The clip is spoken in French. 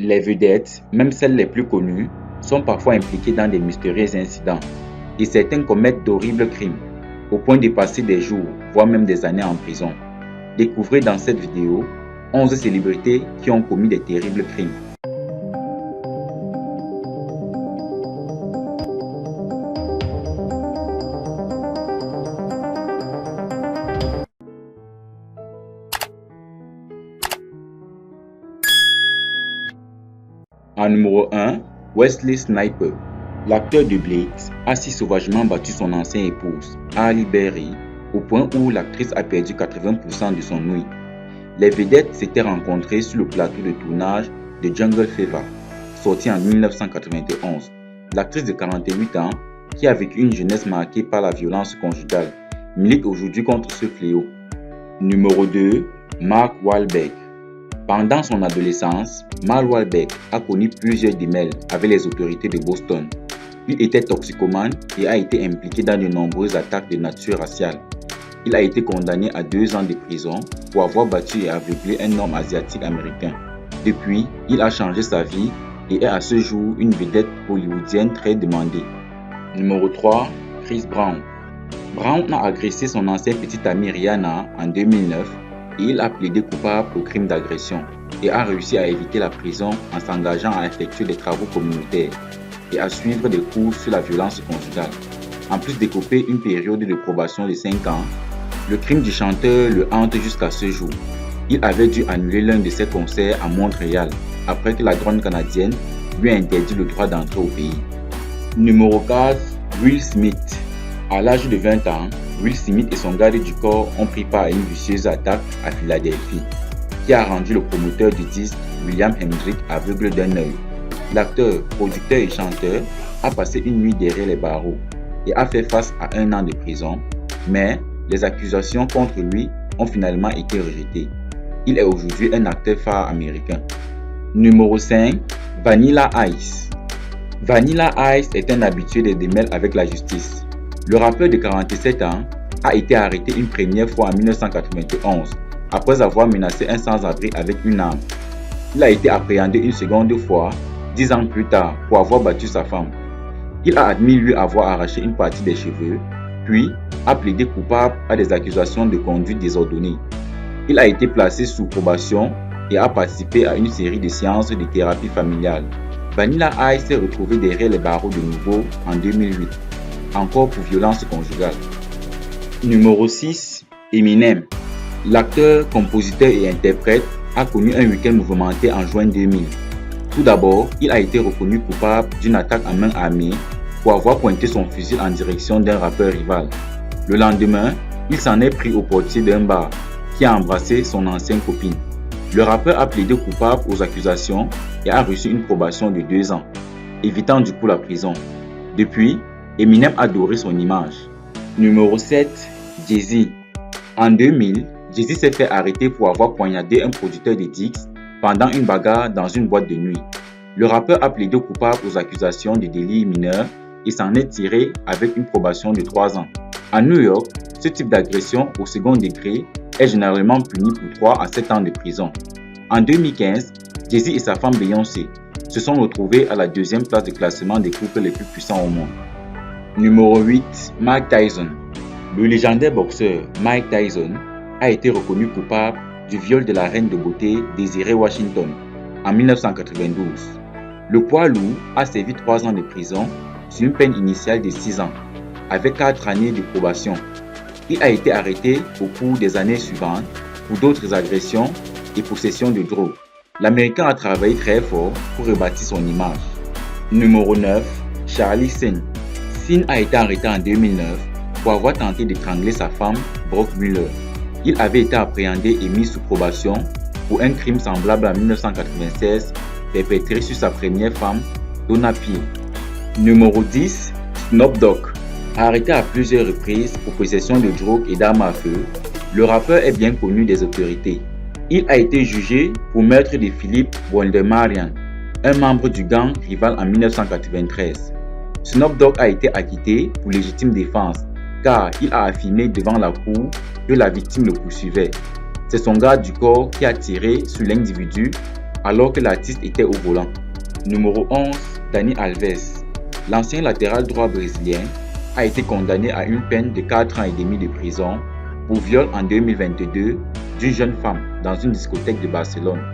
Les vedettes, même celles les plus connues, sont parfois impliquées dans des mystérieux incidents et certains commettent d'horribles crimes, au point de passer des jours, voire même des années en prison. Découvrez dans cette vidéo 11 célébrités qui ont commis des terribles crimes. En numéro 1, Wesley Snipes. L'acteur de Blade a si sauvagement battu son ancienne épouse, Halle Berry, au point où l'actrice a perdu 80% de son ouïe. Les vedettes s'étaient rencontrées sur le plateau de tournage de Jungle Fever, sorti en 1991. L'actrice de 48 ans, qui a vécu une jeunesse marquée par la violence conjugale, milite aujourd'hui contre ce fléau. Numéro 2, Mark Wahlberg. Pendant son adolescence, Mark Wahlberg a connu plusieurs démêlés avec les autorités de Boston. Il était toxicomane et a été impliqué dans de nombreuses attaques de nature raciale. Il a été condamné à 2 ans de prison pour avoir battu et aveuglé un homme asiatique américain. Depuis, il a changé sa vie et est à ce jour une vedette hollywoodienne très demandée. Numéro 3, Chris Brown. Brown a agressé son ancienne petite amie Rihanna en 2009 et il a plaidé coupable au crime d'agression et a réussi à éviter la prison en s'engageant à effectuer des travaux communautaires et à suivre des cours sur la violence conjugale. En plus d'écoper une période de probation de 5 ans, le crime du chanteur le hante jusqu'à ce jour. Il avait dû annuler l'un de ses concerts à Montréal après que la douane canadienne lui a interdit le droit d'entrer au pays. Numéro 4, Will Smith. À l'âge de 20 ans, Will Smith et son garde du corps ont pris part à une vicieuse attaque à Philadelphie, qui a rendu le promoteur du disque William Hendrick aveugle d'un œil. L'acteur, producteur et chanteur a passé une nuit derrière les barreaux et a fait face à 1 an de prison, mais les accusations contre lui ont finalement été rejetées. Il est aujourd'hui un acteur phare américain. Numéro 5, Vanilla Ice. Vanilla Ice est un habitué des démêlés avec la justice. Le rappeur de 47 ans a été arrêté une première fois en 1991 après avoir menacé un sans-abri avec une arme. Il a été appréhendé une seconde fois 10 ans plus tard pour avoir battu sa femme. Il a admis lui avoir arraché une partie des cheveux, puis a plaidé coupable à des accusations de conduite désordonnée. Il a été placé sous probation et a participé à une série de séances de thérapie familiale. Vanilla Ice s'est retrouvé derrière les barreaux de nouveau en 2008, encore pour violence conjugale. Numéro 6, Eminem. L'acteur, compositeur et interprète a connu un week-end mouvementé en juin 2000. Tout d'abord, il a été reconnu coupable d'une attaque à main armée pour avoir pointé son fusil en direction d'un rappeur rival. Le lendemain, il s'en est pris au portier d'un bar qui a embrassé son ancienne copine. Le rappeur a plaidé coupable aux accusations et a reçu une probation de 2 ans, évitant du coup la prison. Depuis, Eminem a doré son image. Numéro 7, Jay-Z. En 2000, Jay-Z s'est fait arrêter pour avoir poignardé un producteur de Dix pendant une bagarre dans une boîte de nuit. Le rappeur a plaidé coupable aux accusations de délits mineurs et s'en est tiré avec une probation de 3 ans. À New York, ce type d'agression au second degré est généralement puni pour 3 à 7 ans de prison. En 2015, Jay-Z et sa femme Beyoncé se sont retrouvés à la 2e place de classement des couples les plus puissants au monde. Numéro 8, Mike Tyson. Le légendaire boxeur Mike Tyson a été reconnu coupable du viol de la reine de beauté Desiree Washington en 1992. Le poids lourd a servi 3 ans de prison sur une peine initiale de 6 ans, avec 4 années de probation. Il a été arrêté au cours des années suivantes pour d'autres agressions et possession de drogue. L'Américain a travaillé très fort pour rebâtir son image. Numéro 9, Charlie Sheen. Sheen a été arrêté en 2009 pour avoir tenté d'étrangler sa femme, Brooke Muller. Il avait été appréhendé et mis sous probation pour un crime semblable en 1996 perpétré sur sa première femme, Donna Peel. Numéro 10, Snoop Dogg. Arrêté à plusieurs reprises pour possession de drogue et d'armes à feu, le rappeur est bien connu des autorités. Il a été jugé pour meurtre de Philip Wondemarian, un membre du gang rival en 1993. Snoop Dogg a été acquitté pour légitime défense car il a affirmé devant la cour que la victime le poursuivait. C'est son garde du corps qui a tiré sur l'individu alors que l'artiste était au volant. Numéro 11, Dani Alves. L'ancien latéral droit brésilien a été condamné à une peine de 4 ans et demi de prison pour viol en 2022 d'une jeune femme dans une discothèque de Barcelone.